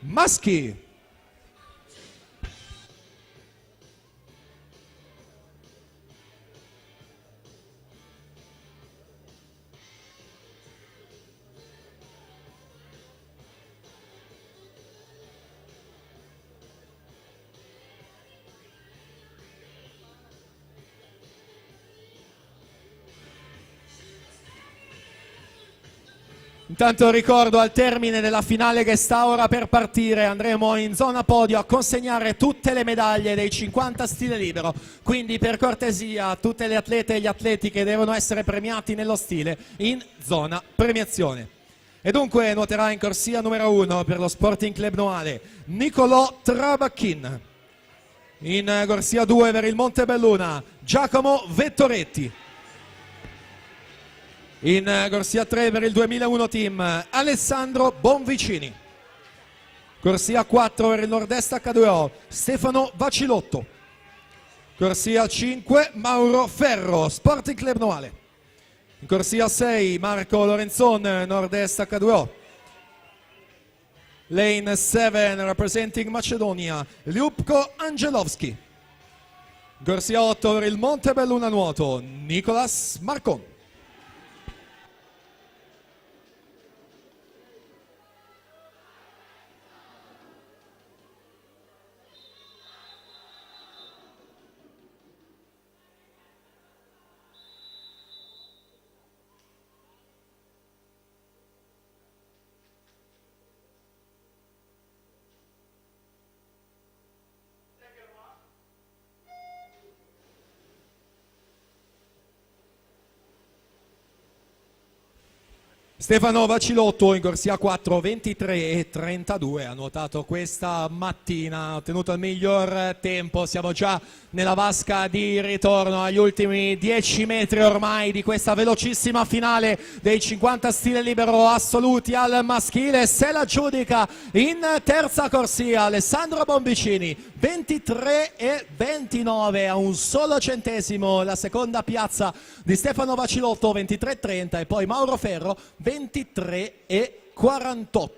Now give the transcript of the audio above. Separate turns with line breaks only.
maschi. Intanto ricordo, al termine della finale che sta ora per partire, andremo in zona podio a consegnare tutte le medaglie dei 50 stile libero, quindi per cortesia tutte le atlete e gli atleti che devono essere premiati nello stile in zona premiazione. E dunque nuoterà in corsia numero 1 per lo Sporting Club Noale Nicolò Trabacchin, in corsia 2 per il Montebelluna Giacomo Vettoretti, in corsia 3 per il 2001 team Alessandro Bonvicini, corsia 4 per il Nord-Est H2O Stefano Vacilotto, corsia 5 Mauro Ferro Sporting Club Noale, in corsia 6 Marco Lorenzon Nord-Est H2O, lane 7 representing Macedonia Ljubko Angelovski, corsia 8 per il Montebelluna Nuoto Nicolas Marcon. Stefano Vacilotto in corsia 4, 23 e 32 ha nuotato questa mattina, ha ottenuto il miglior tempo, siamo già nella vasca di ritorno agli ultimi 10 metri ormai di questa velocissima finale dei 50 stile libero assoluti al maschile. Se la giudica in terza corsia Alessandro Bonvicini, 23 e 29, a un solo centesimo la seconda piazza di Stefano Vacilotto, 23 e 30, e poi Mauro Ferro 23 e 48.